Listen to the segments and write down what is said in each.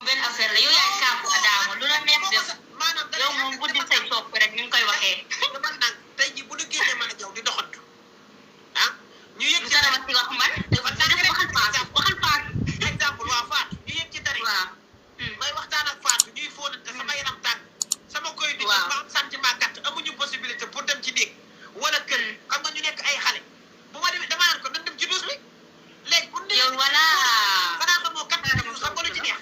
benn affaire la yow yaay kaafu Adamo lu la neex def yow moom buddi say topp rek ñu ngi koy waxee. dama naan tey jii bu ñu génnee man ak yow di doxantu ah ñu yëg ci dara ci wax man waxal Fatou exemple waa Fatou ñu yëg ci tari waaw may waxtaan ak Fatou ñuy fóonante sama yaram tàng sama koy di waaw ma am sentiment gàtt amuñu possibilité pour dem ci néeg wala kër xam nga ñu nekk ay xale bu ma demee dama naan ko nan dem ci duus bi léegi bu yow voilà xanaa xamoo kat ci duus xam nga lu ci neex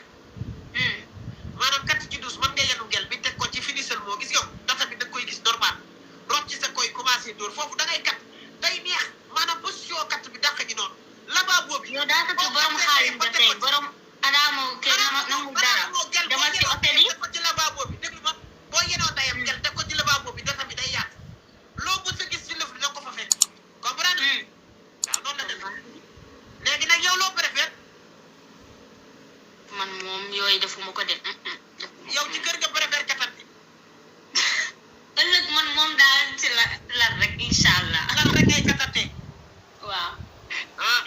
maanaam kat ci duus mën nga yenu gel bi teg ko ci finissel moo gis yow data bi da nga koy gis normal rocc ci sa koy commencé dóor foofu da ngay kat day neex maanaam position kat bi dàq ji noonu lavabo bi yow daa tatu borom xaalis ba tey borom Adamo kër namu dara demal ci hôtel yi ko ci lavabo bi déglu ma boo yenoo ndayam gel teg ko ci lavabo bi data bi day yaatu loo mës a gis ci lëf dina ko fa fekk comprendre waaw noonu la def léegi nag yow loo préfère man moom yooyu defuma ko de yow ci kër nga préfère katante ëllëg man moom daal ci la rek incha allah lan rek ngay katante waaw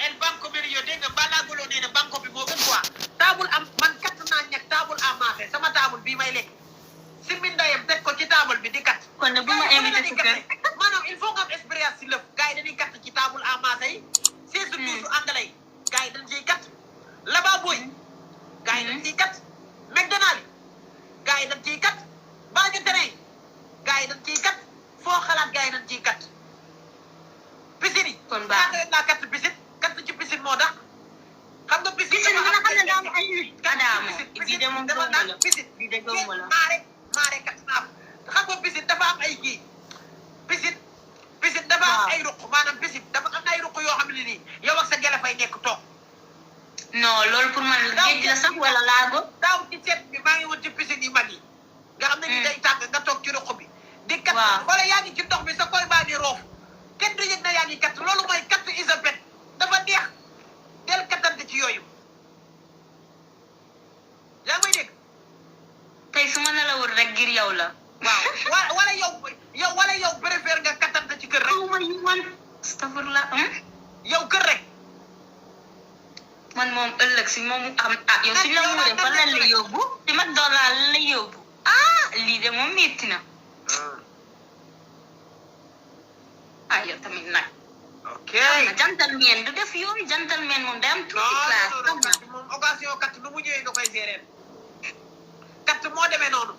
el banco bi yow dégg nga balagolo nee na banco bi moo gën quoi taabul am man katt naa ñeg taabul amaase sama taabul bii may lekk si mbindayam teg ko ci taabul bi di kat kon ne bu ma invité ci kër maanaam il faut nga am expérience si lëf gars yi dañuy katt ci taabul amaase yi siis duusu anglais yi gars yi dañ ciy kat lavabo yi gars yi dañ ciy kat McDonald yi gars yi dañ ciy kat baañu tere yi gars yi dañ ciy kat foo xalaat gars yi dañ ciy kat piscine yi kon baax naa kat piscine kat ci piscine moo tax xam nga piscine piscine bi nga xam ne daa am ay Adamo bii de moom dama gëmuma naan la piscine bii de gëmuma la maare kat naa xam nga piscine dafa am ay kii piscine dafa am ay ruq maanaam piscine dafa am ay ruq yoo xam ne nii yow ak sa gele fay nekk toog non loolu pour man géej la sax wala laago daaw ci seet bi maa ngi woon ci piscine yi mag yi nga xam ne ni day tàng nga toog ci ruq bi di kat wala yaa ngi ci ndox bi sa koy baa ngi roof kenn du yëg na yaa ngi kat loolu mooy kat isapet dafa neex del kattante ci yooyu yaa may dégg tey su ma nelawul rek ngir yow la waaw wala yow préfère nga kattante ci kër rek ma yi man astafurlah yow kër rek man moom ëllëg si moom am yow si la muuree fan lan la yóbbu si mag doolaa lan la yóbbu lii de moom metti na yow tamit nag ok gentleman du def yooyu gentleman moom day am tuuti classe non moom occasion kat nu mu ñëwee nga koy gérer kat moo demee noonu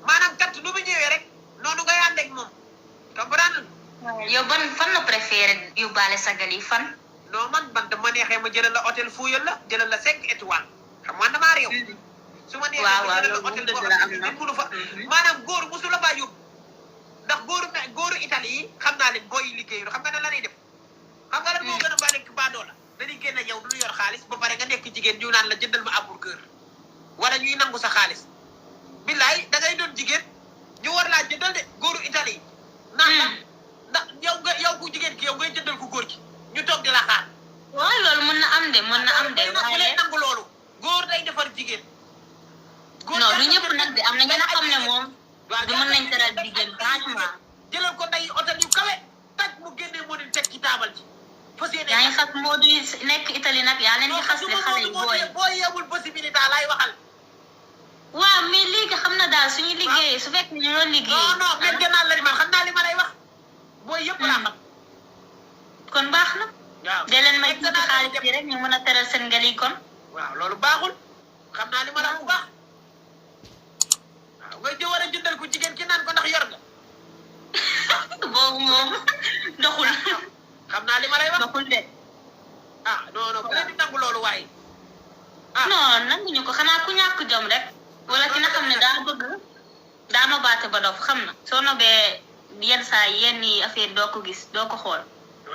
maanaam kat nu mu ñëwee rek noonu ngay ànd ak moom comprendre yow ban fan la préféré yóbbaale sagal yi fan non man dama neexee ma jëlal la hôtel fuyal la jëlal la 5 étoiles xam nga damaa réew su ma neexee ma jëlal la hôtel boo xam ne mënu fa maanaam góor musu la faa yóbbu ndax góoru Italie yi xam naa leen booy liggéeyu xam nga ne la ñuy def xam nga lan moo gën a ba nekk baadoo la dañuy génn yow du ñu yor xaalis ba pare nga nekk jigéen ñu naan la jëndal ma hamburger wala ñuy nangu sa xaalis billaay da ngay doon jigéen ñu war laa jëndal de góoru Italie yi naan la ndax yow ku jigéen ki yow ngay jëndal ku góor ki ñu toog di la xaar waaw loolu mën na am de waaye nangu loolu góor day defar jigéen non lu ñëpp nag de am na ñi nga xam ne moom du mën nañ teral jigéen franchement jëlal ko nday hôtel yu kawe taj mu génnee moo leen teg ci taabal ji yaa ngi xas moo di nekk Italie nag yaa leen di xas de xale yi boo yeewul possibilité laay waxal waaw mais léegi xam na daal suñu liggéeyee su fekkee ñu doon liggéey non mais gannaaw la di man xam naa li ma lay wax booy yëpp laa xam kon baax na waaw de leen may tuuti xaalis yi rek ñu mën a teral seen ngali kon waaw loolu baaxul xam naa li ma la bu baax waaw nga war a jëndal ko jigéen ki naan ko ndax yor nga boobu moom doxul xam naa li ma lay wax doxul de non bu leen di nangu loolu waaye non nanguñu ko xanaa ku ñàkk jom rek wala ki nga xam ne daa bëgg daa nobaate ba dof xam na soo nobee yenn saa yenn yi affaire doo ko gis doo ko xool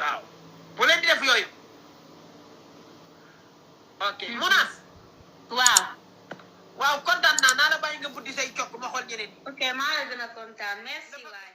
waaw bu leen di def yooyu ok Mounass waaw kontaan naa la bàyyi nga buddi say cokk ma xool ñeneen ok maa la gën a kontaan merci waay